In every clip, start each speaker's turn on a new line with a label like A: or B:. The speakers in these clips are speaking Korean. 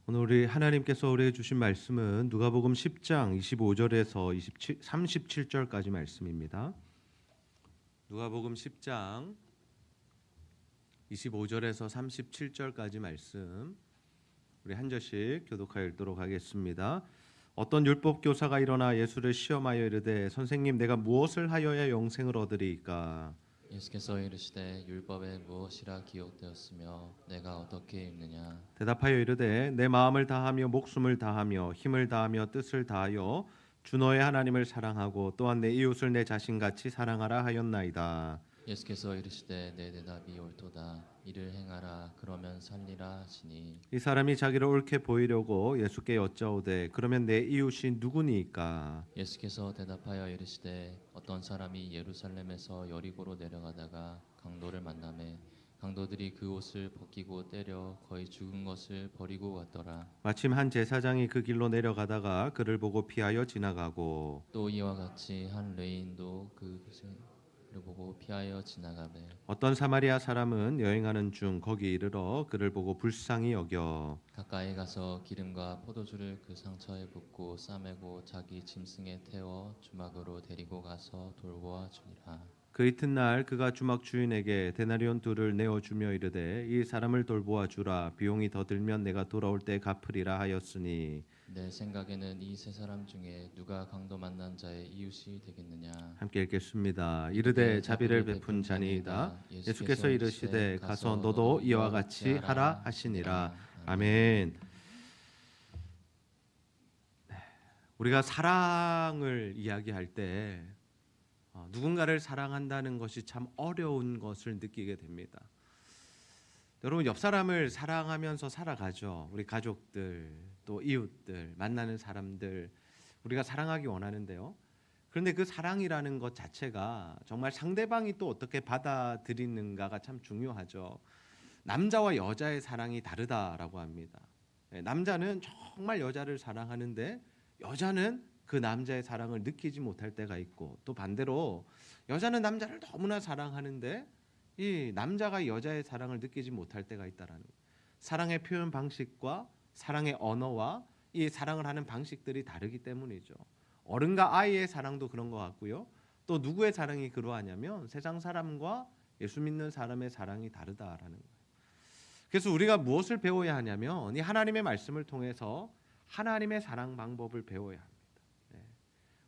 A: 오늘 우리 하나님께서 우리에게 주신 말씀은 누가복음 10장 25절에서 37절까지 말씀입니다. 누가복음 10장 25절에서 37절까지 말씀 우리 한 절씩 교독하여 읽도록 하겠습니다. 어떤 율법 교사가 일어나 예수를 시험하여 이르되 선생님 내가 무엇을 하여야 영생을 얻으리이까?
B: 예수께서 이르시되 율법에 무엇이라 기록되었으며 내가 어떻게 읽느냐.
A: 대답하여 이르되 내 마음을 다하며 목숨을 다하며 힘을 다하며 뜻을 다하여 주 너의 하나님을 사랑하고 또한 내 이웃을 내 자신같이 사랑하라 하였나이다.
B: 예수께서 이르시되 내 대답이 옳도다. 이를 행하라 그러면 살리라 하시니.
A: 이 사람이 자기를 옳게 보이려고 예수께 여짜오되 그러면 내 이웃이 누구니까?
B: 예수께서 대답하여 이르시되 어떤 사람이 예루살렘에서 여리고로 내려가다가 강도를 만나매 강도들이 그 옷을 벗기고 때려 거의 죽은 것을 버리고 갔더라.
A: 마침 한 제사장이 그 길로 내려가다가 그를 보고 피하여 지나가고
B: 또 이와 같이 한 레인도 그를 보고 피하여 지나가매
A: 어떤 사마리아 사람은 여행하는 중 거기 이르러 그를 보고 불쌍히 여겨
B: 가까이 가서 기름과 포도주를 그 상처에 붓고 싸매고 자기 짐승에 태워 주막으로 데리고 가서 돌보아 주니라.
A: 그 이튿날 그가 주막 주인에게 데나리온 둘을 내어 주며 이르되 이 사람을 돌보아 주라 비용이 더 들면 내가 돌아올 때 갚으리라 하였으니
B: 내 생각에는 이 세 사람 중에 누가 강도 만난 자의 이웃이 되겠느냐.
A: 함께 읽겠습니다. 이르되 자비를 베푼 자니이다. 예수께서 이르시되 가서 너도 이와 같이 하라 하시니라. 아멘. 우리가 사랑을 이야기할 때 누군가를 사랑한다는 것이 참 어려운 것을 느끼게 됩니다. 여러분 옆 사람을 사랑하면서 살아가죠. 우리 가족들, 또 이웃들, 만나는 사람들 우리가 사랑하기 원하는데요. 그런데 그 사랑이라는 것 자체가 정말 상대방이 또 어떻게 받아들이는가가 참 중요하죠. 남자와 여자의 사랑이 다르다라고 합니다. 남자는 정말 여자를 사랑하는데 여자는 그 남자의 사랑을 느끼지 못할 때가 있고 또 반대로 여자는 남자를 너무나 사랑하는데 이 남자가 여자의 사랑을 느끼지 못할 때가 있다라는 거예요. 사랑의 표현 방식과 사랑의 언어와 이 사랑을 하는 방식들이 다르기 때문이죠. 어른과 아이의 사랑도 그런 것 같고요. 또 누구의 사랑이 그러하냐면 세상 사람과 예수 믿는 사람의 사랑이 다르다라는 거예요. 그래서 우리가 무엇을 배워야 하냐면 이 하나님의 말씀을 통해서 하나님의 사랑 방법을 배워야 합니다.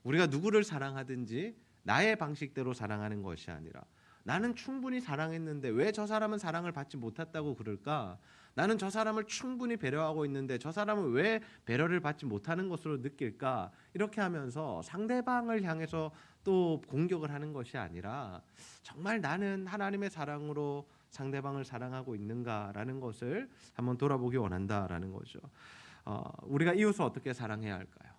A: 우리가 누구를 사랑하든지 나의 방식대로 사랑하는 것이 아니라 나는 충분히 사랑했는데 왜 저 사람은 사랑을 받지 못했다고 그럴까? 나는 저 사람을 충분히 배려하고 있는데 저 사람은 왜 배려를 받지 못하는 것으로 느낄까? 이렇게 하면서 상대방을 향해서 또 공격을 하는 것이 아니라 정말 나는 하나님의 사랑으로 상대방을 사랑하고 있는가라는 것을 한번 돌아보기 원한다라는 거죠. 우리가 이웃을 어떻게 사랑해야 할까요?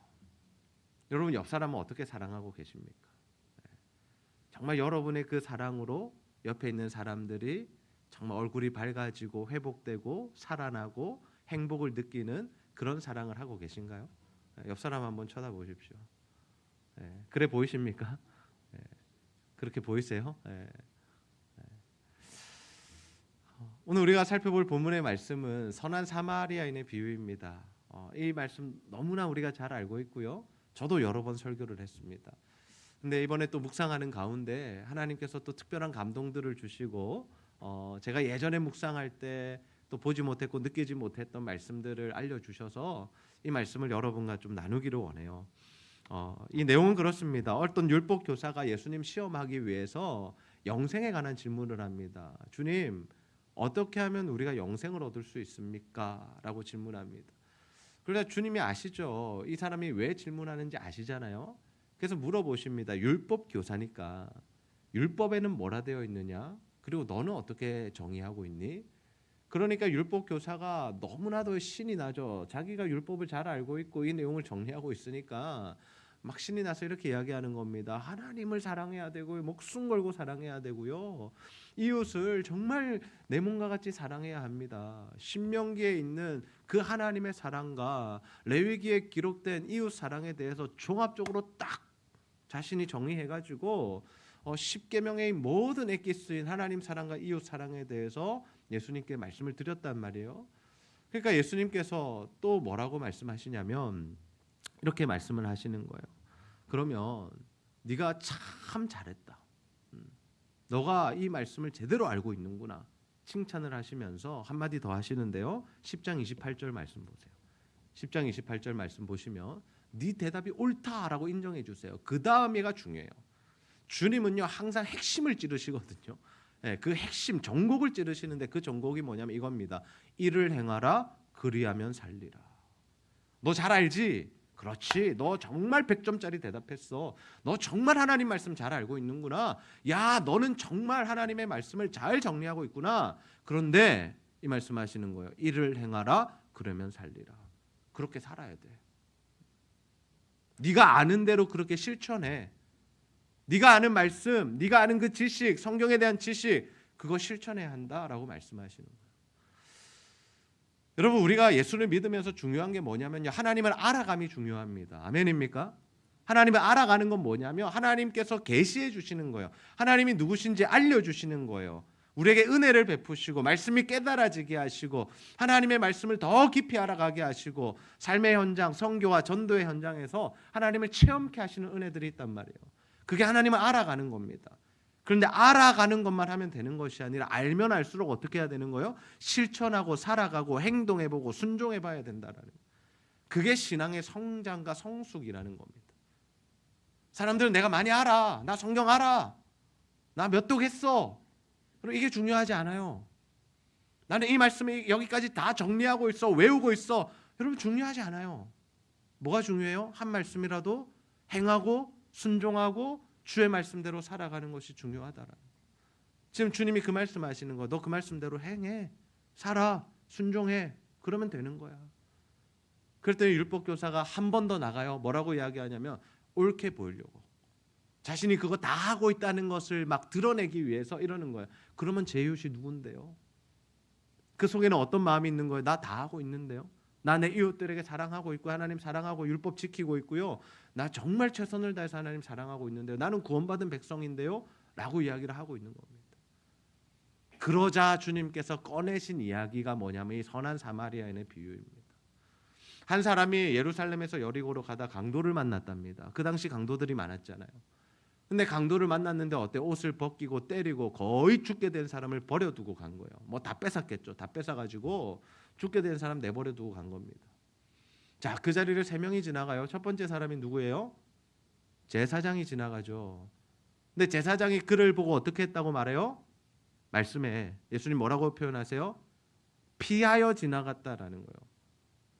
A: 여러분 옆 사람은 어떻게 사랑하고 계십니까? 정말 여러분의 그 사랑으로 옆에 있는 사람들이 정말 얼굴이 밝아지고 회복되고 살아나고 행복을 느끼는 그런 사랑을 하고 계신가요? 옆 사람 한번 쳐다보십시오. 그래 보이십니까? 그렇게 보이세요? 오늘 우리가 살펴볼 본문의 말씀은 선한 사마리아인의 비유입니다. 이 말씀 너무나 우리가 잘 알고 있고요. 저도 여러 번 설교를 했습니다. 근데 이번에 또 묵상하는 가운데 하나님께서 또 특별한 감동들을 주시고 제가 예전에 묵상할 때 또 보지 못했고 느끼지 못했던 말씀들을 알려주셔서 이 말씀을 여러분과 좀 나누기를 원해요. 이 내용은 그렇습니다. 어떤 율법 교사가 예수님 시험하기 위해서 영생에 관한 질문을 합니다. 주님, 어떻게 하면 우리가 영생을 얻을 수 있습니까? 라고 질문합니다. 그러자 주님이 아시죠. 이 사람이 왜 질문하는지 아시잖아요. 그래서 물어보십니다. 율법 교사니까 율법에는 뭐라 되어 있느냐? 그리고 너는 어떻게 정의하고 있니? 그러니까 율법 교사가 너무나도 신이 나죠. 자기가 율법을 잘 알고 있고 이 내용을 정리하고 있으니까 막 신이 나서 이렇게 이야기하는 겁니다. 하나님을 사랑해야 되고 목숨 걸고 사랑해야 되고요. 이웃을 정말 내 몸과 같이 사랑해야 합니다. 신명기에 있는 그 하나님의 사랑과 레위기에 기록된 이웃 사랑에 대해서 종합적으로 딱 자신이 정의해가지고 십계명의 모든 엑기스인 하나님 사랑과 이웃 사랑에 대해서 예수님께 말씀을 드렸단 말이에요. 그러니까 예수님께서 또 뭐라고 말씀하시냐면 이렇게 말씀을 하시는 거예요. 그러면 네가 참 잘했다. 너가 이 말씀을 제대로 알고 있는구나. 칭찬을 하시면서 한마디 더 하시는데요. 10장 28절 말씀 보세요. 10장 28절 말씀 보시면 네 대답이 옳다라고 인정해 주세요. 그 다음에가 중요해요. 주님은요 항상 핵심을 찌르시거든요. 그 핵심 전곡을 찌르시는데 그 전곡이 뭐냐면 이겁니다. 이를 행하라 그리하면 살리라. 너 잘 알지? 그렇지. 너 정말 100점짜리 대답했어. 너 정말 하나님 말씀 잘 알고 있는구나. 야, 너는 정말 하나님의 말씀을 잘 정리하고 있구나. 그런데 이 말씀하시는 거예요. 이를 행하라 그러면 살리라. 그렇게 살아야 돼. 네가 아는 대로 그렇게 실천해. 네가 아는 말씀, 네가 아는 그 지식, 성경에 대한 지식, 그거 실천해야 한다라고 말씀하시는 거예요. 여러분, 우리가 예수를 믿으면서 중요한 게 뭐냐면요, 하나님을 알아감이 중요합니다. 아멘입니까? 하나님을 알아가는 건 뭐냐면 하나님께서 계시해 주시는 거예요. 하나님이 누구신지 알려주시는 거예요. 우리에게 은혜를 베푸시고 말씀이 깨달아지게 하시고 하나님의 말씀을 더 깊이 알아가게 하시고 삶의 현장, 선교와 전도의 현장에서 하나님을 체험케 하시는 은혜들이 있단 말이에요. 그게 하나님을 알아가는 겁니다. 그런데 알아가는 것만 하면 되는 것이 아니라 알면 알수록 어떻게 해야 되는 거예요? 실천하고 살아가고 행동해보고 순종해봐야 된다라는 거예요. 그게 신앙의 성장과 성숙이라는 겁니다. 사람들은 내가 많이 알아, 나 성경 알아, 나 몇 독 했어, 그럼 이게 중요하지 않아요. 나는 이 말씀이 여기까지 다 정리하고 있어, 외우고 있어, 여러분 중요하지 않아요. 뭐가 중요해요? 한 말씀이라도 행하고 순종하고 주의 말씀대로 살아가는 것이 중요하다라는 거예요. 지금 주님이 그 말씀하시는 거, 너 그 말씀대로 행해, 살아, 순종해, 그러면 되는 거야. 그랬더니 율법교사가 한 번 더 나가요. 뭐라고 이야기하냐면 옳게 보이려고, 자신이 그거 다 하고 있다는 것을 막 드러내기 위해서 이러는 거예요. 그러면 제 이웃이 누군데요? 그 속에는 어떤 마음이 있는 거예요? 나 다 하고 있는데요. 나 내 이웃들에게 사랑하고 있고 하나님 사랑하고 율법 지키고 있고요. 나 정말 최선을 다해서 하나님 사랑하고 있는데요. 나는 구원받은 백성인데요. 라고 이야기를 하고 있는 겁니다. 그러자 주님께서 꺼내신 이야기가 뭐냐면 이 선한 사마리아인의 비유입니다. 한 사람이 예루살렘에서 여리고로 가다 강도를 만났답니다. 그 당시 강도들이 많았잖아요. 근데 강도를 만났는데 어때? 옷을 벗기고 때리고 거의 죽게 된 사람을 버려두고 간 거예요. 뭐 다 뺏었겠죠. 다 뺏어가지고 죽게 된 사람 내버려두고 간 겁니다. 자, 그 자리를 3명이 지나가요. 첫 번째 사람이 누구예요? 제사장이 지나가죠. 근데 제사장이 그를 보고 어떻게 했다고 말해요? 말씀에 예수님 뭐라고 표현하세요? 피하여 지나갔다라는 거예요.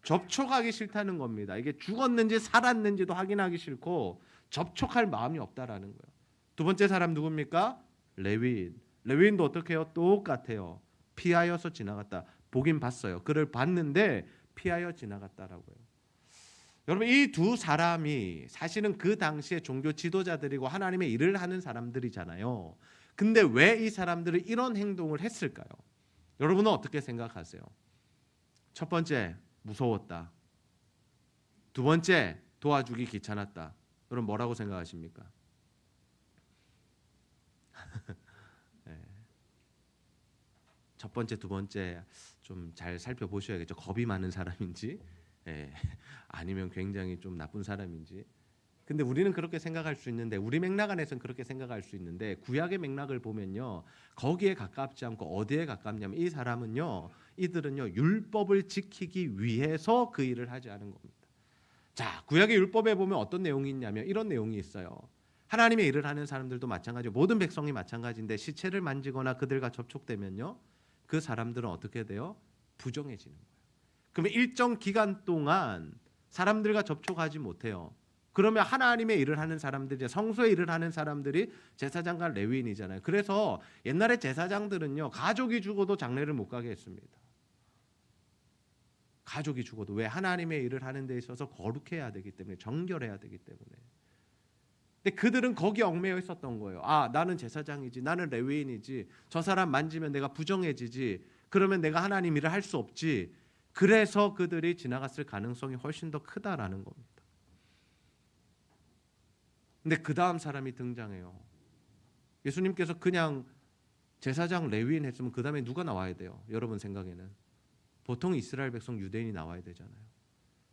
A: 접촉하기 싫다는 겁니다. 이게 죽었는지 살았는지도 확인하기 싫고 접촉할 마음이 없다라는 거예요. 두 번째 사람 누굽니까? 레위인. 레위인도 어떻게 해요? 똑같아요. 피하여서 지나갔다. 보긴 봤어요. 그를 봤는데 피하여 지나갔다라고요. 여러분, 이 두 사람이 사실은 그 당시에 종교 지도자들이고 하나님의 일을 하는 사람들이잖아요. 근데 왜 이 사람들이 이런 행동을 했을까요? 여러분은 어떻게 생각하세요? 첫 번째, 무서웠다. 두 번째, 도와주기 귀찮았다. 여러분 뭐라고 생각하십니까? 네. 첫 번째, 두 번째 좀 잘 살펴보셔야겠죠. 겁이 많은 사람인지, 아니면 굉장히 좀 나쁜 사람인지. 근데 우리는 그렇게 생각할 수 있는데, 우리 맥락 안에서는 그렇게 생각할 수 있는데, 구약의 맥락을 보면요, 거기에 가깝지 않고 어디에 가깝냐면 이 사람은요, 이들은요 율법을 지키기 위해서 그 일을 하지 않은 겁니다. 자, 구약의 율법에 보면 어떤 내용이 있냐면 이런 내용이 있어요. 하나님의 일을 하는 사람들도 마찬가지고 모든 백성이 마찬가지인데 시체를 만지거나 그들과 접촉되면요, 그 사람들은 어떻게 돼요? 부정해지는 거예요. 그러면 일정 기간 동안 사람들과 접촉하지 못해요. 그러면 하나님의 일을 하는 사람들이, 성소의 일을 하는 사람들이 제사장과 레위인이잖아요. 그래서 옛날에 제사장들은요 가족이 죽어도 장례를 못 가게 했습니다. 가족이 죽어도. 왜? 하나님의 일을 하는 데 있어서 거룩해야 되기 때문에, 정결해야 되기 때문에. 근데 그들은 거기에 얽매여 있었던 거예요. 아, 나는 제사장이지, 나는 레위인이지, 저 사람 만지면 내가 부정해지지, 그러면 내가 하나님 일을 할 수 없지. 그래서 그들이 지나갔을 가능성이 훨씬 더 크다라는 겁니다. 근데 그 다음 사람이 등장해요. 예수님께서 그냥 제사장 레위인 했으면 그 다음에 누가 나와야 돼요? 여러분 생각에는 보통 이스라엘 백성 유대인이 나와야 되잖아요.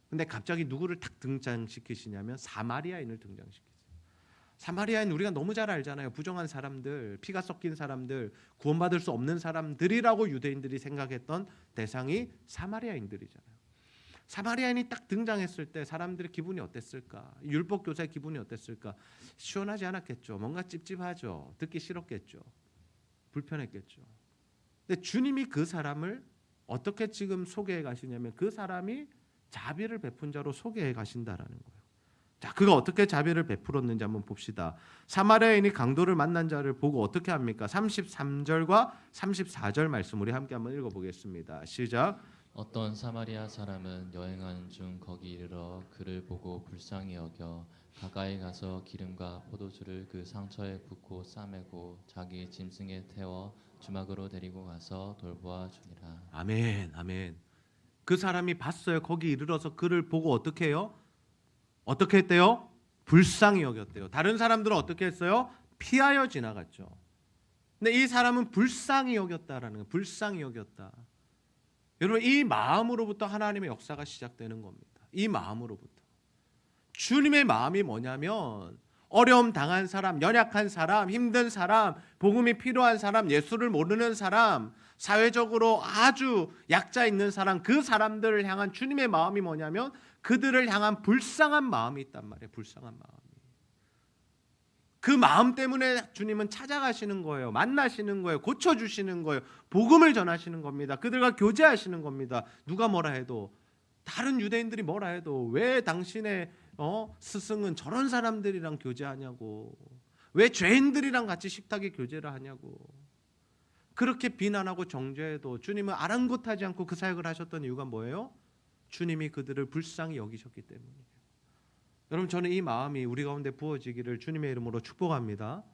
A: 근데 갑자기 누구를 탁 등장시키시냐면 사마리아인을 등장시키세요. 사마리아인 우리가 너무 잘 알잖아요. 부정한 사람들, 피가 섞인 사람들, 구원받을 수 없는 사람들이라고 유대인들이 생각했던 대상이 사마리아인들이잖아요. 사마리아인이 딱 등장했을 때 사람들의 기분이 어땠을까? 율법 교사의 기분이 어땠을까? 시원하지 않았겠죠. 뭔가 찝찝하죠. 듣기 싫었겠죠. 불편했겠죠. 근데 주님이 그 사람을 어떻게 지금 소개해 가시냐면 그 사람이 자비를 베푼 자로 소개해 가신다라는 거예요. 자, 그가 어떻게 자비를 베풀었는지 한번 봅시다. 사마리아인이 강도를 만난 자를 보고 어떻게 합니까? 33절과 34절 말씀 우리 함께 한번 읽어보겠습니다. 시작.
B: 어떤 사마리아 사람은 여행하는 중 거기 이르러 그를 보고 불쌍히 여겨 가까이 가서 기름과 포도주를 그 상처에 붓고 싸매고 자기 짐승에 태워 주막으로 데리고 가서 돌보아 주니라.
A: 아멘, 아멘. 그 사람이 봤어요. 거기 이르러서 그를 보고 어떻게 해요? 어떻게 했대요? 불쌍히 여겼대요. 다른 사람들은 어떻게 했어요? 피하여 지나갔죠. 근데 이 사람은 불쌍히 여겼다라는 거예요. 불쌍히 여겼다. 여러분, 이 마음으로부터 하나님의 역사가 시작되는 겁니다. 이 마음으로부터. 주님의 마음이 뭐냐면 어려움 당한 사람, 연약한 사람, 힘든 사람, 복음이 필요한 사람, 예수를 모르는 사람, 사회적으로 아주 약자 있는 사람, 그 사람들을 향한 주님의 마음이 뭐냐면 그들을 향한 불쌍한 마음이 있단 말이에요. 불쌍한 마음이. 그 마음 때문에 주님은 찾아가시는 거예요. 만나시는 거예요. 고쳐주시는 거예요. 복음을 전하시는 겁니다. 그들과 교제하시는 겁니다. 누가 뭐라 해도, 다른 유대인들이 뭐라 해도 왜 당신의 스승은 저런 사람들이랑 교제하냐고, 왜 죄인들이랑 같이 식탁에 교제를 하냐고, 그렇게 비난하고 정죄해도 주님은 아랑곳하지 않고 그 사역을 하셨던 이유가 뭐예요? 주님이 그들을 불쌍히 여기셨기 때문이에요. 여러분, 저는 이 마음이 우리 가운데 부어지기를 주님의 이름으로 축복합니다.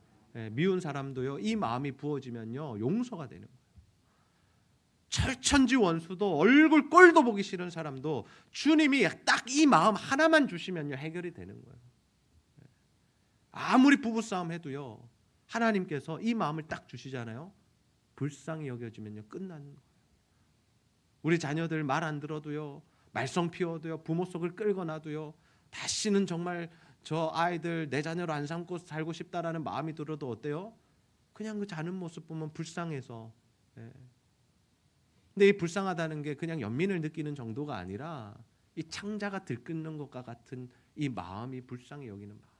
A: 미운 사람도요, 이 마음이 부어지면요 용서가 되는 거예요. 철천지 원수도 얼굴 꼴도 보기 싫은 사람도 주님이 딱 이 마음 하나만 주시면요 해결이 되는 거예요. 아무리 부부싸움 해도요 하나님께서 이 마음을 딱 주시잖아요. 불쌍히 여겨지면요 끝나는 거예요. 우리 자녀들 말 안 들어도요, 말썽 피워도요, 부모 속을 끌고 놔도요, 다시는 정말 저 아이들 내 자녀로 안 삼고 살고 싶다라는 마음이 들어도 어때요? 그냥 그 자는 모습 보면 불쌍해서. 근데 이 불쌍하다는 게 그냥 연민을 느끼는 정도가 아니라 이 창자가 들끓는 것과 같은 이 마음이 불쌍히 여기는 마음.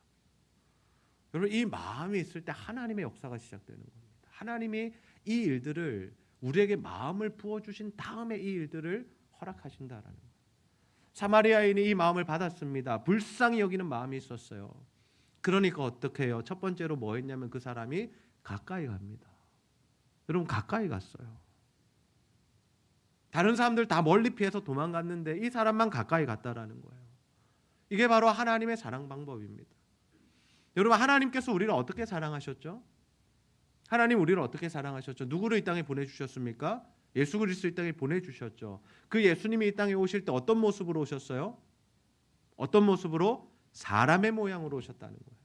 A: 여러분, 이 마음이 있을 때 하나님의 역사가 시작되는 겁니다. 하나님이 이 일들을 우리에게 마음을 부어주신 다음에 이 일들을 허락하신다라는 거예요. 사마리아인이 이 마음을 받았습니다. 불쌍히 여기는 마음이 있었어요. 그러니까 어떻게 해요? 첫 번째로 뭐 했냐면 그 사람이 가까이 갑니다. 여러분, 가까이 갔어요. 다른 사람들 다 멀리 피해서 도망갔는데 이 사람만 가까이 갔다라는 거예요. 이게 바로 하나님의 사랑 방법입니다. 여러분, 하나님께서 우리를 어떻게 사랑하셨죠? 하나님 우리를 어떻게 사랑하셨죠? 누구를 이 땅에 보내주셨습니까? 예수 그리스도 이 땅에 보내주셨죠. 그 예수님이 이 땅에 오실 때 어떤 모습으로 오셨어요? 어떤 모습으로? 사람의 모양으로 오셨다는 거예요.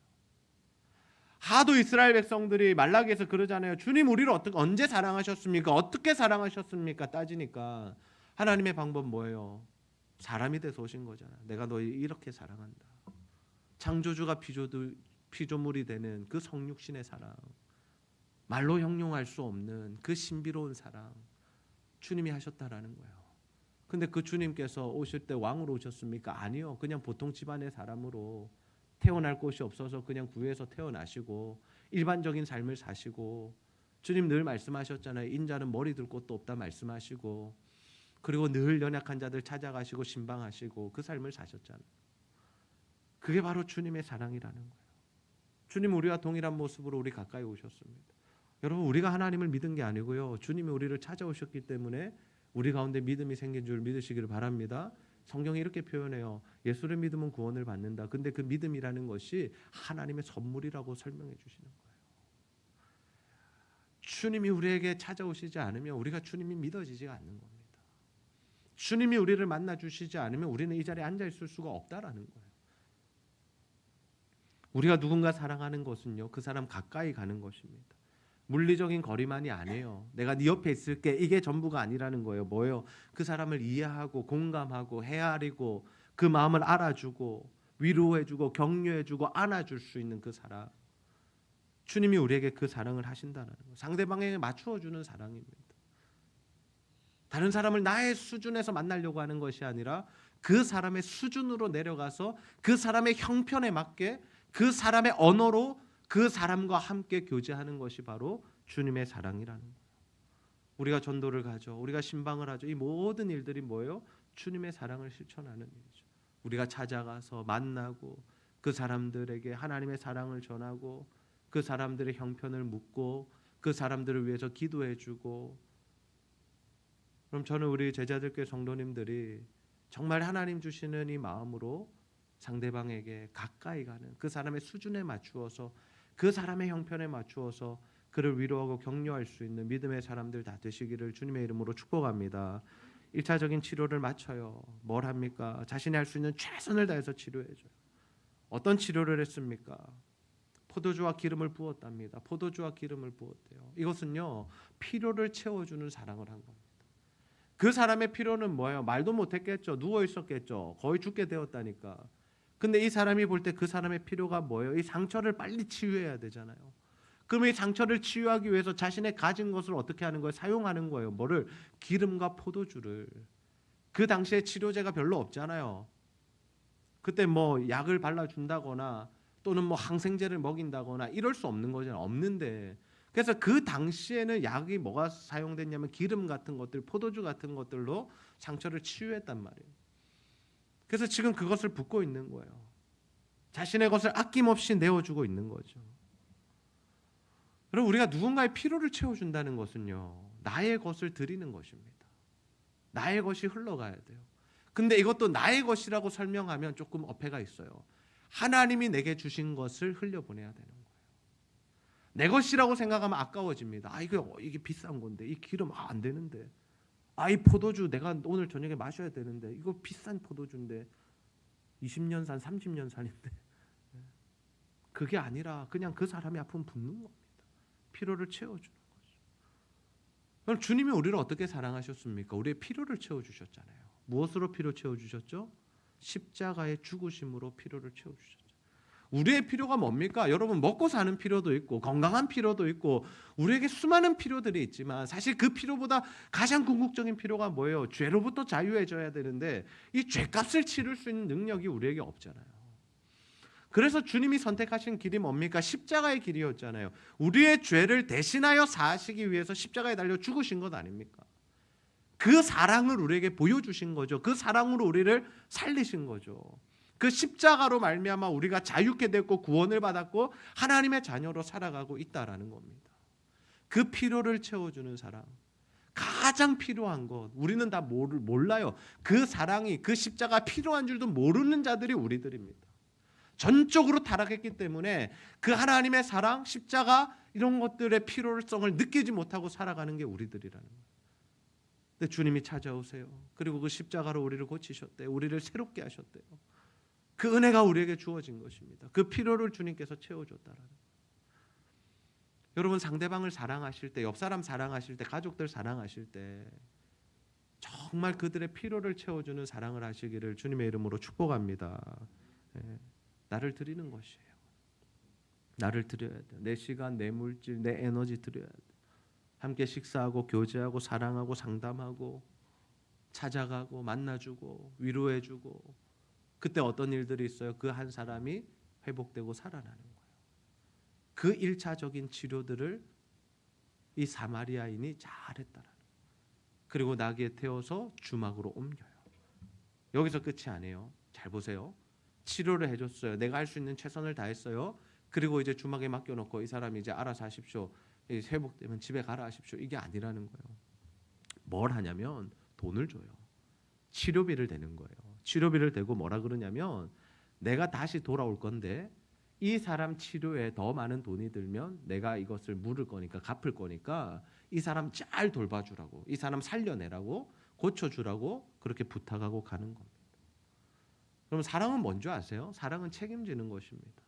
A: 하도 이스라엘 백성들이 말라기에서 그러잖아요. 주님 우리를 언제 사랑하셨습니까? 어떻게 사랑하셨습니까? 따지니까 하나님의 방법 뭐예요? 사람이 돼서 오신 거잖아요. 내가 너 이렇게 사랑한다. 창조주가 피조물이 되는 그 성육신의 사랑, 말로 형용할 수 없는 그 신비로운 사랑, 주님이 하셨다라는 거예요. 근데 그 주님께서 오실 때 왕으로 오셨습니까? 아니요. 그냥 보통 집안의 사람으로 태어날 곳이 없어서 그냥 구에서 태어나시고 일반적인 삶을 사시고, 주님 늘 말씀하셨잖아요. 인자는 머리 들 곳도 없다 말씀하시고, 그리고 늘 연약한 자들 찾아가시고 신방하시고 그 삶을 사셨잖아요. 그게 바로 주님의 사랑이라는 거예요. 주님 우리와 동일한 모습으로 우리 가까이 오셨습니다. 여러분, 우리가 하나님을 믿은 게 아니고요, 주님이 우리를 찾아오셨기 때문에 우리 가운데 믿음이 생긴 줄 믿으시기를 바랍니다. 성경이 이렇게 표현해요. 예수를 믿으면 구원을 받는다. 근데 그 믿음이라는 것이 하나님의 선물이라고 설명해 주시는 거예요. 주님이 우리에게 찾아오시지 않으면 우리가 주님이 믿어지지가 않는 겁니다. 주님이 우리를 만나 주시지 않으면 우리는 이 자리에 앉아 있을 수가 없다라는 거예요. 우리가 누군가 사랑하는 것은요, 그 사람 가까이 가는 것입니다. 물리적인 거리만이 아니에요. 내가 네 옆에 있을게. 이게 전부가 아니라는 거예요. 뭐예요? 그 사람을 이해하고 공감하고 헤아리고 그 마음을 알아주고 위로해주고 격려해주고 안아줄 수 있는 그 사랑. 주님이 우리에게 그 사랑을 하신다는 거예요. 상대방에게 맞추어주는 사랑입니다. 다른 사람을 나의 수준에서 만나려고 하는 것이 아니라 그 사람의 수준으로 내려가서 그 사람의 형편에 맞게 그 사람의 언어로 그 사람과 함께 교제하는 것이 바로 주님의 사랑이라는 거예요. 우리가 전도를 가죠. 우리가 신방을 하죠. 이 모든 일들이 뭐예요? 주님의 사랑을 실천하는 일이죠. 우리가 찾아가서 만나고 그 사람들에게 하나님의 사랑을 전하고 그 사람들의 형편을 묻고 그 사람들을 위해서 기도해주고. 그럼 저는 우리 제자들교회 성도님들이 정말 하나님 주시는 이 마음으로 상대방에게 가까이 가는 그 사람의 수준에 맞추어서 그 사람의 형편에 맞추어서 그를 위로하고 격려할 수 있는 믿음의 사람들 다 되시기를 주님의 이름으로 축복합니다. 1차적인 치료를 마쳐요. 뭘 합니까? 자신이 할 수 있는 최선을 다해서 치료해줘요. 어떤 치료를 했습니까? 포도주와 기름을 부었답니다. 포도주와 기름을 부었대요. 이것은요, 필요를 채워주는 사랑을 한 겁니다. 그 사람의 필요는 뭐예요? 말도 못했겠죠. 누워 있었겠죠. 거의 죽게 되었다니까. 근데 이 사람이 볼 때 그 사람의 필요가 뭐예요? 이 상처를 빨리 치유해야 되잖아요. 그럼 이 상처를 치유하기 위해서 자신의 가진 것을 어떻게 하는 거예요? 사용하는 거예요. 뭐를? 기름과 포도주를. 그 당시에 치료제가 별로 없잖아요. 그때 뭐 약을 발라준다거나 또는 뭐 항생제를 먹인다거나 이럴 수 없는 거잖아요. 없는데. 그래서 그 당시에는 약이 뭐가 사용됐냐면 기름 같은 것들, 포도주 같은 것들로 상처를 치유했단 말이에요. 그래서 지금 그것을 붓고 있는 거예요. 자신의 것을 아낌없이 내어주고 있는 거죠. 그럼 우리가 누군가의 필요를 채워준다는 것은요, 나의 것을 드리는 것입니다. 나의 것이 흘러가야 돼요. 근데 이것도 나의 것이라고 설명하면 조금 어폐가 있어요. 하나님이 내게 주신 것을 흘려보내야 되는 거예요. 내 것이라고 생각하면 아까워집니다. 이게 비싼 건데, 이 기름 안 되는데, 이 포도주 내가 오늘 저녁에 마셔야 되는데, 이거 비싼 포도주인데 20년 산 30년 산인데. 그게 아니라 그냥 그 사람이 아픔 붓는 겁니다. 필요를 채워주는 거죠. 그럼 주님이 우리를 어떻게 사랑하셨습니까? 우리의 필요를 채워주셨잖아요. 무엇으로 필요 채워주셨죠? 십자가의 죽으심으로 필요를 채워주셨죠. 우리의 필요가 뭡니까? 여러분, 먹고 사는 필요도 있고 건강한 필요도 있고 우리에게 수많은 필요들이 있지만 사실 그 필요보다 가장 궁극적인 필요가 뭐예요? 죄로부터 자유해져야 되는데 이 죄값을 치를 수 있는 능력이 우리에게 없잖아요. 그래서 주님이 선택하신 길이 뭡니까? 십자가의 길이었잖아요. 우리의 죄를 대신하여 사하시기 위해서 십자가에 달려 죽으신 것 아닙니까? 그 사랑을 우리에게 보여주신 거죠. 그 사랑으로 우리를 살리신 거죠. 그 십자가로 말미암아 우리가 자유케 됐고 구원을 받았고 하나님의 자녀로 살아가고 있다라는 겁니다. 그 필요를 채워주는 사랑, 가장 필요한 것, 우리는 다 몰라요. 그 사랑이, 그 십자가 필요한 줄도 모르는 자들이 우리들입니다. 전적으로 타락했기 때문에 그 하나님의 사랑, 십자가 이런 것들의 필요성을 느끼지 못하고 살아가는 게 우리들이라는 거예요. 근데 주님이 찾아오세요. 그리고 그 십자가로 우리를 고치셨대요. 우리를 새롭게 하셨대요. 그 은혜가 우리에게 주어진 것입니다. 그 필요를 주님께서 채워줬다라는 거예요. 여러분, 상대방을 사랑하실 때, 옆 사람 사랑하실 때, 가족들 사랑하실 때 정말 그들의 필요를 채워주는 사랑을 하시기를 주님의 이름으로 축복합니다. 나를 드리는 것이에요. 나를 드려야 돼요. 내 시간, 내 물질, 내 에너지 드려야 돼요. 함께 식사하고 교제하고 사랑하고 상담하고 찾아가고 만나주고 위로해주고. 그때 어떤 일들이 있어요? 그 한 사람이 회복되고 살아나는 거예요. 그 1차적인 치료들을 이 사마리아인이 잘했다라는 거예요. 그리고 나귀에 태워서 주막으로 옮겨요. 여기서 끝이 아니에요. 잘 보세요. 치료를 해줬어요. 내가 할 수 있는 최선을 다했어요. 그리고 이제 주막에 맡겨놓고 이 사람이 이제 알아서 하십시오. 회복되면 집에 가라 하십시오. 이게 아니라는 거예요. 뭘 하냐면 돈을 줘요. 치료비를 대는 거예요. 치료비를 대고 뭐라 그러냐면 내가 다시 돌아올 건데 이 사람 치료에 더 많은 돈이 들면 내가 이것을 물을 거니까 갚을 거니까 이 사람 잘 돌봐주라고, 이 사람 살려내라고, 고쳐주라고 그렇게 부탁하고 가는 겁니다. 그럼 사랑은 뭔지 아세요? 사랑은 책임지는 것입니다.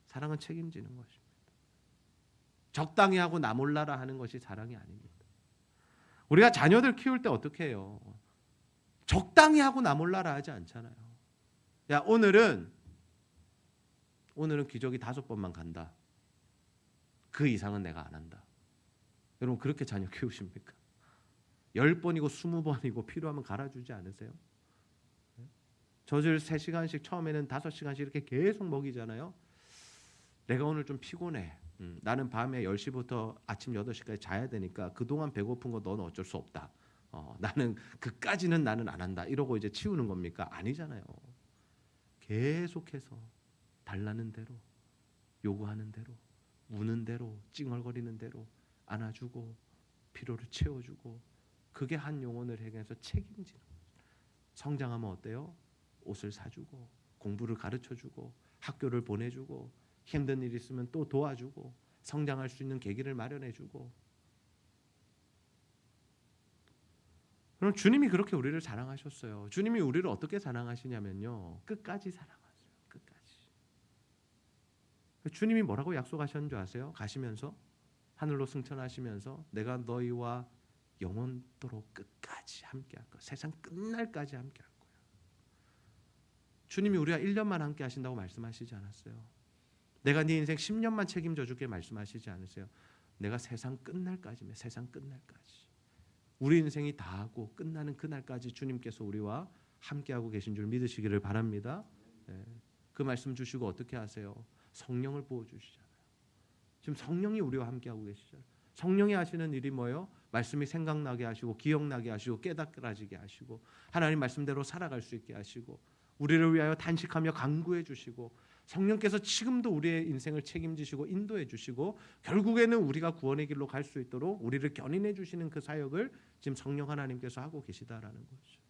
A: 사랑은 책임지는 것입니다. 적당히 하고 나 몰라라 하는 것이 사랑이 아닙니다. 우리가 자녀들 키울 때 어떻게 해요? 적당히 하고 나 몰라라 하지 않잖아요. 야, 오늘은 기저귀 5번만 간다. 그 이상은 내가 안 한다. 여러분 그렇게 자녀 키우십니까? 10번이고 20번이고 필요하면 갈아주지 않으세요? 젖을 3시간씩 처음에는 5시간씩 이렇게 계속 먹이잖아요. 내가 오늘 좀 피곤해. 나는 밤에 10시부터 아침 8시까지 자야 되니까 그동안 배고픈 거 너는 어쩔 수 없다. 나는 그까지는 나는 안 한다. 이러고 이제 치우는 겁니까? 아니잖아요. 계속해서 달라는 대로, 요구하는 대로, 우는 대로, 찡얼거리는 대로 안아주고 필요를 채워주고, 그게 한 영혼을 해결해서 책임지는 거죠. 성장하면 어때요? 옷을 사주고 공부를 가르쳐주고 학교를 보내주고 힘든 일 있으면 또 도와주고 성장할 수 있는 계기를 마련해주고. 그럼 주님이 그렇게 우리를 사랑하셨어요. 주님이 우리를 어떻게 사랑하시냐면요, 끝까지 사랑하세요. 끝까지. 주님이 뭐라고 약속하셨는 줄 아세요? 가시면서 하늘로 승천하시면서 내가 너희와 영원토록 끝까지 함께할 거야. 세상 끝날까지 함께할 거야. 주님이 우리가 1년만 함께 하신다고 말씀하시지 않았어요. 내가 네 인생 10년만 책임져 줄게 말씀하시지 않으세요. 내가 세상 끝날까지면 세상 끝날까지. 우리 인생이 다 하고 끝나는 그날까지 주님께서 우리와 함께하고 계신 줄 믿으시기를 바랍니다. 그 말씀 주시고 어떻게 하세요? 성령을 부어주시잖아요. 지금 성령이 우리와 함께하고 계시잖아요. 성령이 하시는 일이 뭐예요? 말씀이 생각나게 하시고 기억나게 하시고 깨닫게 하시고 하나님 말씀대로 살아갈 수 있게 하시고 우리를 위하여 단식하며 간구해 주시고 성령께서 지금도 우리의 인생을 책임지시고 인도해 주시고 결국에는 우리가 구원의 길로 갈 수 있도록 우리를 견인해 주시는 그 사역을 지금 성령 하나님께서 하고 계시다라는 거죠.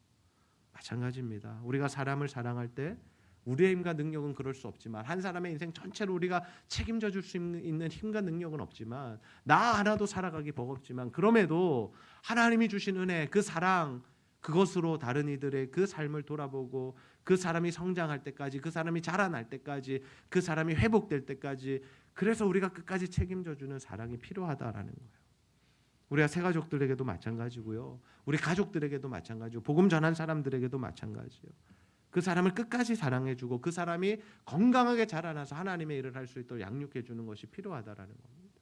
A: 마찬가지입니다. 우리가 사람을 사랑할 때 우리의 힘과 능력은 그럴 수 없지만, 한 사람의 인생 전체를 우리가 책임져 줄 수 있는 힘과 능력은 없지만, 나 하나도 살아가기 버겁지만 그럼에도 하나님이 주신 은혜, 그 사랑, 그것으로 다른 이들의 그 삶을 돌아보고 그 사람이 성장할 때까지, 그 사람이 자라날 때까지, 그 사람이 회복될 때까지, 그래서 우리가 끝까지 책임져 주는 사랑이 필요하다라는 거예요. 우리가 새 가족들에게도 마찬가지고요, 우리 가족들에게도 마찬가지고, 복음 전한 사람들에게도 마찬가지예요. 그 사람을 끝까지 사랑해주고 그 사람이 건강하게 자라나서 하나님의 일을 할 수 있도록 양육해 주는 것이 필요하다라는 겁니다.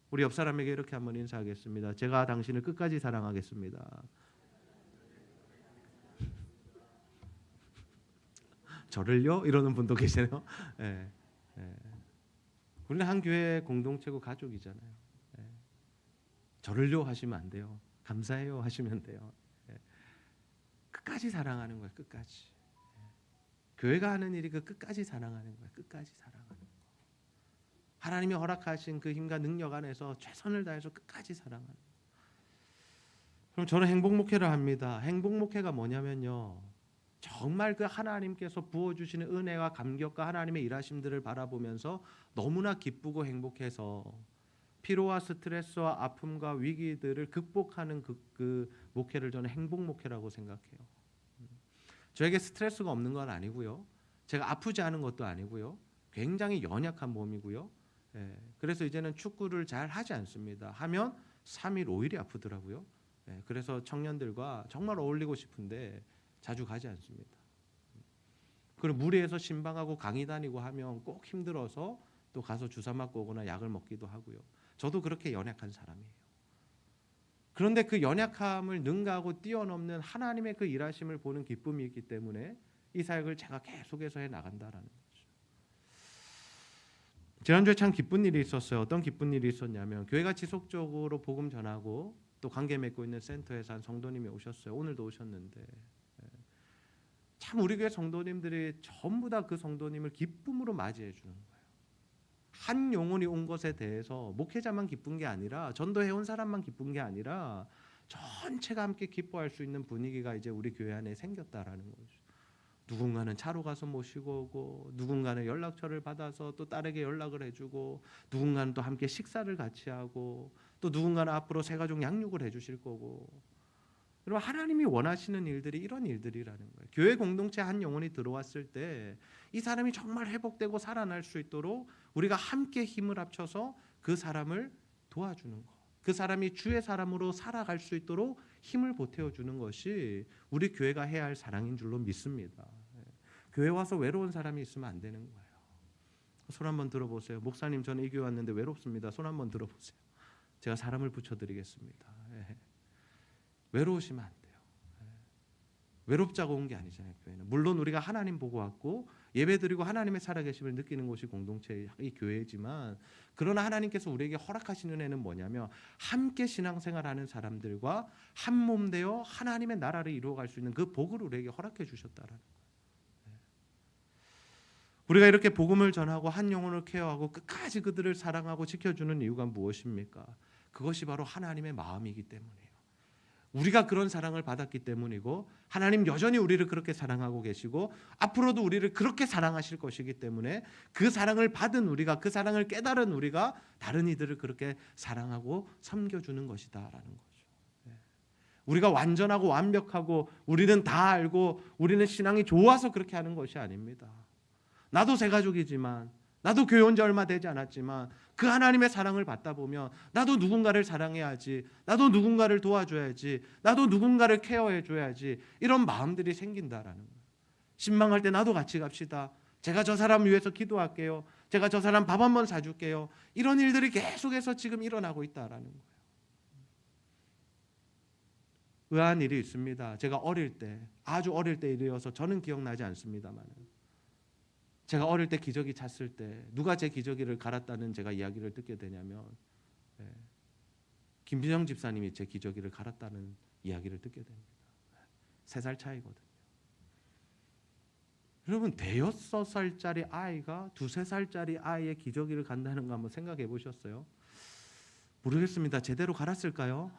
A: 우리 옆 사람에게 이렇게 한번 인사하겠습니다. 제가 당신을 끝까지 사랑하겠습니다. 저를요? 이러는 분도 계시네요. 예, 예. 우리는 한 교회 공동체고 가족이잖아요. 예. 저를요 하시면 안 돼요. 감사해요 하시면 돼요. 예. 끝까지 사랑하는 거예요. 끝까지. 교회가 하는 일이 그 끝까지 사랑하는 거예요. 끝까지 사랑하는 거. 하나님이 허락하신 그 힘과 능력 안에서 최선을 다해서 끝까지 사랑하는 거. 그럼 저는 행복 목회를 합니다. 행복 목회가 뭐냐면요, 정말 그 하나님께서 부어주시는 은혜와 감격과 하나님의 일하심들을 바라보면서 너무나 기쁘고 행복해서 피로와 스트레스와 아픔과 위기들을 극복하는 그 목회를 저는 행복 목회라고 생각해요. 저에게 스트레스가 없는 건 아니고요, 제가 아프지 않은 것도 아니고요, 굉장히 연약한 몸이고요. 그래서 이제는 축구를 잘 하지 않습니다. 하면 3일 5일이 아프더라고요. 그래서 청년들과 정말 어울리고 싶은데 자주 가지 않습니다. 그리고 무리해서 신방하고 강의 다니고 하면 꼭 힘들어서 또 가서 주사 맞고 오거나 약을 먹기도 하고요. 저도 그렇게 연약한 사람이에요. 그런데 그 연약함을 능가하고 뛰어넘는 하나님의 그 일하심을 보는 기쁨이 있기 때문에 이 사역을 제가 계속해서 해 나간다라는 거죠. 지난주에 참 기쁜 일이 있었어요. 어떤 기쁜 일이 있었냐면, 교회가 지속적으로 복음 전하고 또 관계 맺고 있는 센터에서 한 성도님이 오셨어요. 오늘도 오셨는데 참 우리 교회 성도님들이 전부 다 그 성도님을 기쁨으로 맞이해 주는 거예요. 한 영혼이 온 것에 대해서 목회자만 기쁜 게 아니라, 전도해온 사람만 기쁜 게 아니라 전체가 함께 기뻐할 수 있는 분위기가 이제 우리 교회 안에 생겼다라는 거죠. 누군가는 차로 가서 모시고 오고, 누군가는 연락처를 받아서 또 딸에게 연락을 해주고, 누군가는 또 함께 식사를 같이 하고, 또 누군가는 앞으로 새 가족 양육을 해주실 거고. 여러분, 하나님이 원하시는 일들이 이런 일들이라는 거예요. 교회 공동체 한 영혼이 들어왔을 때 이 사람이 정말 회복되고 살아날 수 있도록 우리가 함께 힘을 합쳐서 그 사람을 도와주는 것, 그 사람이 주의 사람으로 살아갈 수 있도록 힘을 보태어주는 것이 우리 교회가 해야 할 사랑인 줄로 믿습니다. 교회 와서 외로운 사람이 있으면 안 되는 거예요. 손 한번 들어보세요. 목사님, 저는 이 교회 왔는데 외롭습니다. 손 한번 들어보세요. 제가 사람을 붙여드리겠습니다. 외로우시면 안 돼요. 외롭자고 온 게 아니잖아요. 교회는 물론 우리가 하나님 보고 왔고 예배드리고 하나님의 살아계심을 느끼는 곳이 공동체의 교회지만, 그러나 하나님께서 우리에게 허락하시는 은혜는 뭐냐면 함께 신앙생활하는 사람들과 한 몸 되어 하나님의 나라를 이루어갈 수 있는 그 복을 우리에게 허락해 주셨다라는 거예요. 우리가 이렇게 복음을 전하고 한 영혼을 케어하고 끝까지 그들을 사랑하고 지켜주는 이유가 무엇입니까? 그것이 바로 하나님의 마음이기 때문이에요. 우리가 그런 사랑을 받았기 때문이고, 하나님 여전히 우리를 그렇게 사랑하고 계시고 앞으로도 우리를 그렇게 사랑하실 것이기 때문에, 그 사랑을 받은 우리가, 그 사랑을 깨달은 우리가 다른 이들을 그렇게 사랑하고 섬겨주는 것이다라는 거죠. 우리가 완전하고 완벽하고 우리는 다 알고 우리는 신앙이 좋아서 그렇게 하는 것이 아닙니다. 나도 새 가족이지만, 나도 교회 온 지 얼마 되지 않았지만 그 하나님의 사랑을 받다 보면 나도 누군가를 사랑해야지, 나도 누군가를 도와줘야지, 나도 누군가를 케어해줘야지, 이런 마음들이 생긴다라는 거예요. 신방할 때 나도 같이 갑시다, 제가 저 사람 위해서 기도할게요, 제가 저 사람 밥 한번 사줄게요, 이런 일들이 계속해서 지금 일어나고 있다라는 거예요. 의아한 일이 있습니다. 제가 어릴 때, 아주 어릴 때 일이어서 저는 기억나지 않습니다만, 제가 어릴 때 기저귀 찼을 때 누가 제 기저귀를 갈았다는 제가 이야기를 듣게 되냐면, 김진영 집사님이 제 기저귀를 갈았다는 이야기를 듣게 됩니다. 3살 차이거든요. 여러분, 대여섯 살짜리 아이가 2-3살짜리 아이의 기저귀를 간다는 거 한번 생각해 보셨어요? 모르겠습니다. 제대로 갈았을까요?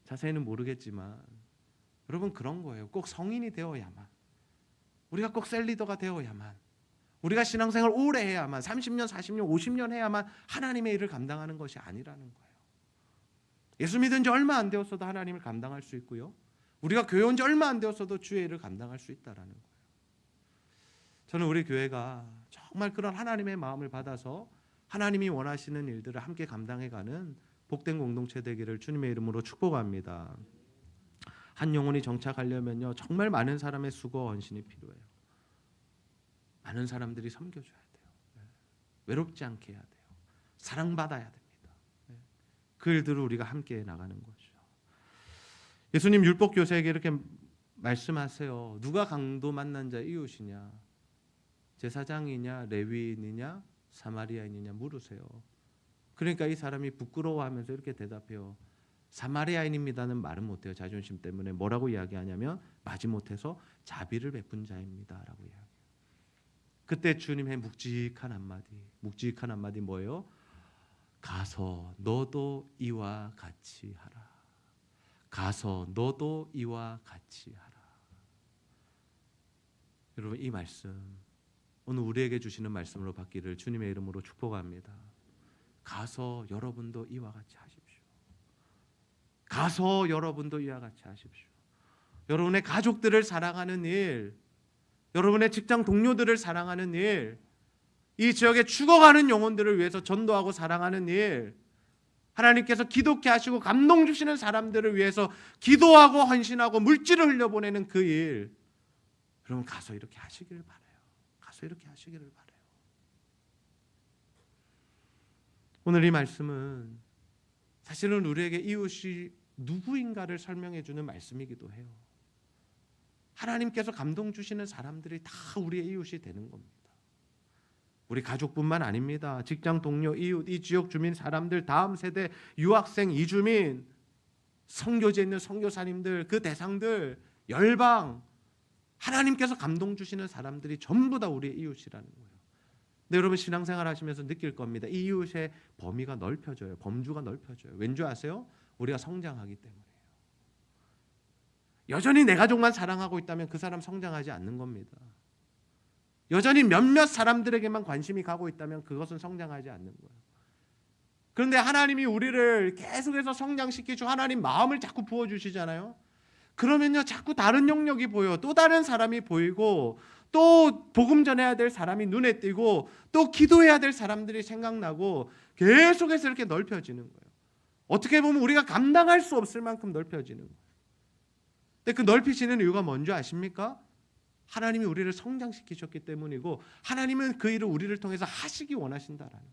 A: 자세히는 모르겠지만, 여러분, 그런 거예요. 꼭 성인이 되어야만, 우리가 꼭 셀리더가 되어야만, 우리가 신앙생활 오래 해야만, 30년, 40년, 50년 해야만 하나님의 일을 감당하는 것이 아니라는 거예요. 예수 믿은 지 얼마 안 되었어도 하나님을 감당할 수 있고요, 우리가 교회 온 지 얼마 안 되었어도 주의 일을 감당할 수 있다는 거예요. 저는 우리 교회가 정말 그런 하나님의 마음을 받아서 하나님이 원하시는 일들을 함께 감당해가는 복된 공동체 되기를 주님의 이름으로 축복합니다. 한 영혼이 정착하려면요, 정말 많은 사람의 수고와 헌신이 필요해요. 많은 사람들이 섬겨줘야 돼요. 외롭지 않게 해야 돼요. 사랑받아야 됩니다. 그 일들을 우리가 함께 나가는 거죠. 예수님 율법 교사에게 이렇게 말씀하세요. 누가 강도 만난 자 이웃이냐? 제사장이냐, 레위인이냐, 사마리아인이냐 물으세요. 그러니까 이 사람이 부끄러워하면서 이렇게 대답해요. 사마리아인입니다는 말은 못해요. 자존심 때문에. 뭐라고 이야기하냐면 마지못해서 자비를 베푼 자입니다 라고 이야기해요. 그때 주님의 묵직한 한마디 뭐예요? 가서 너도 이와 같이 하라. 가서 너도 이와 같이 하라. 여러분, 이 말씀 오늘 우리에게 주시는 말씀으로 받기를 주님의 이름으로 축복합니다. 가서 여러분도 이와 같이 하십시오. 가서 여러분도 이와 같이 하십시오. 여러분의 가족들을 사랑하는 일, 여러분의 직장 동료들을 사랑하는 일, 이 지역에 죽어가는 영혼들을 위해서 전도하고 사랑하는 일, 하나님께서 기독케 하시고 감동 주시는 사람들을 위해서 기도하고 헌신하고 물질을 흘려보내는 그 일, 여러분 가서 이렇게 하시기를 바라요. 가서 이렇게 하시기를 바라요. 오늘 이 말씀은 사실은 우리에게 이웃이 누구인가를 설명해 주는 말씀이기도 해요. 하나님께서 감동 주시는 사람들이 다 우리의 이웃이 되는 겁니다. 우리 가족뿐만 아닙니다. 직장 동료, 이웃, 이 지역 주민 사람들, 다음 세대, 유학생, 이주민, 선교지에 있는 선교사님들, 그 대상들, 열방, 하나님께서 감동 주시는 사람들이 전부 다 우리의 이웃이라는 거예요. 근데 여러분 신앙생활 하시면서 느낄 겁니다. 이 이웃의 범위가 넓혀져요. 범주가 넓혀져요. 왠지 아세요? 우리가 성장하기 때문이에요. 여전히 내 가족만 사랑하고 있다면 그 사람 성장하지 않는 겁니다. 여전히 몇몇 사람들에게만 관심이 가고 있다면 그것은 성장하지 않는 거예요. 그런데 하나님이 우리를 계속해서 성장시키시고 하나님 마음을 자꾸 부어주시잖아요. 그러면요 자꾸 다른 영역이 보여. 또 다른 사람이 보이고, 또 복음 전해야 될 사람이 눈에 띄고, 또 기도해야 될 사람들이 생각나고, 계속해서 이렇게 넓혀지는 거예요. 어떻게 보면 우리가 감당할 수 없을 만큼 넓혀지는 거예요. 근데 그 넓히시는 이유가 뭔지 아십니까? 하나님이 우리를 성장시키셨기 때문이고 하나님은 그 일을 우리를 통해서 하시기 원하신다라는 거예요.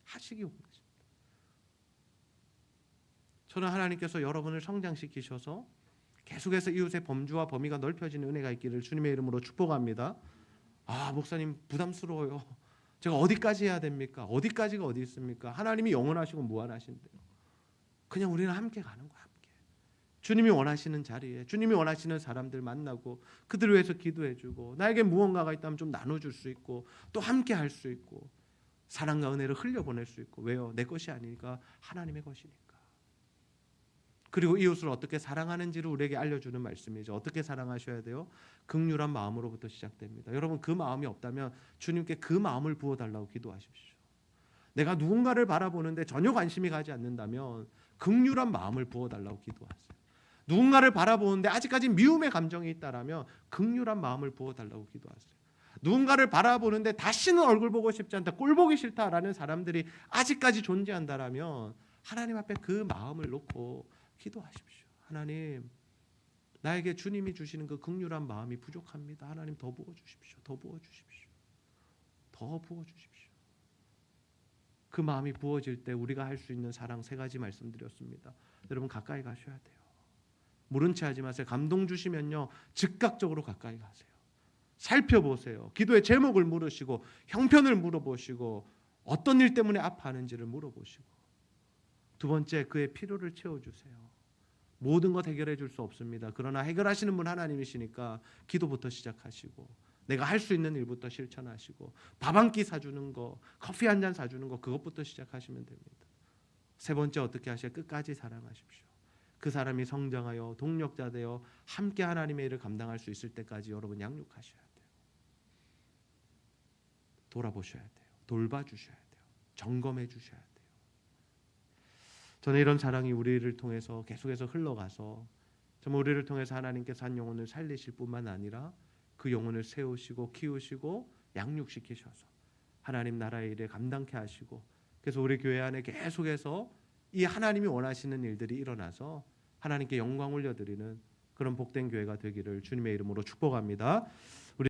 A: 하시기 원하십니다. 저는 하나님께서 여러분을 성장시키셔서 계속해서 이웃의 범주와 범위가 넓혀지는 은혜가 있기를 주님의 이름으로 축복합니다. 아, 목사님 부담스러워요. 제가 어디까지 해야 됩니까? 어디까지가 어디 있습니까? 하나님이 영원하시고 무한하신데요. 그냥 우리는 함께 가는 거야. 함께. 주님이 원하시는 자리에 주님이 원하시는 사람들 만나고 그들 위해서 기도해주고 나에게 무언가가 있다면 좀 나눠줄 수 있고 또 함께 할 수 있고 사랑과 은혜를 흘려보낼 수 있고. 왜요? 내 것이 아니니까 하나님의 것이니까. 그리고 이웃을 어떻게 사랑하는지를 우리에게 알려주는 말씀이죠. 어떻게 사랑하셔야 돼요? 긍휼한 마음으로부터 시작됩니다. 여러분 그 마음이 없다면 주님께 그 마음을 부어달라고 기도하십시오. 내가 누군가를 바라보는데 전혀 관심이 가지 않는다면 긍휼한 마음을 부어달라고 기도하세요. 누군가를 바라보는데 아직까지 미움의 감정이 있다라면 긍휼한 마음을 부어달라고 기도하세요. 누군가를 바라보는데 다시는 얼굴 보고 싶지 않다, 꼴 보기 싫다라는 사람들이 아직까지 존재한다라면 하나님 앞에 그 마음을 놓고 기도하십시오. 하나님, 나에게 주님이 주시는 그 긍휼한 마음이 부족합니다. 하나님 더 부어주십시오. 더 부어주십시오. 더 부어주십시오. 그 마음이 부어질 때 우리가 할 수 있는 사랑 3가지 말씀드렸습니다. 여러분 가까이 가셔야 돼요. 모른 체 하지 마세요. 감동 주시면요 즉각적으로 가까이 가세요. 살펴보세요. 기도의 제목을 물으시고 형편을 물어보시고 어떤 일 때문에 아파하는지를 물어보시고, 2번째 그의 필요를 채워주세요. 모든 것 해결해 줄 수 없습니다. 그러나 해결하시는 분 하나님이시니까 기도부터 시작하시고 내가 할 수 있는 일부터 실천하시고 밥 한 끼 사주는 거, 커피 한 잔 사주는 거, 그것부터 시작하시면 됩니다. 3번째 어떻게 하셔야? 끝까지 사랑하십시오. 그 사람이 성장하여 동력자 되어 함께 하나님의 일을 감당할 수 있을 때까지 여러분 양육하셔야 돼요. 돌아보셔야 돼요. 돌봐주셔야 돼요. 점검해 주셔야 돼요. 저는 이런 사랑이 우리를 통해서 계속해서 흘러가서 정말 우리를 통해서 하나님께서 한 영혼을 살리실 뿐만 아니라 그 영혼을 세우시고 키우시고 양육시키셔서 하나님 나라의 일에 감당케 하시고, 그래서 우리 교회 안에 계속해서 이 하나님이 원하시는 일들이 일어나서 하나님께 영광 올려드리는 그런 복된 교회가 되기를 주님의 이름으로 축복합니다.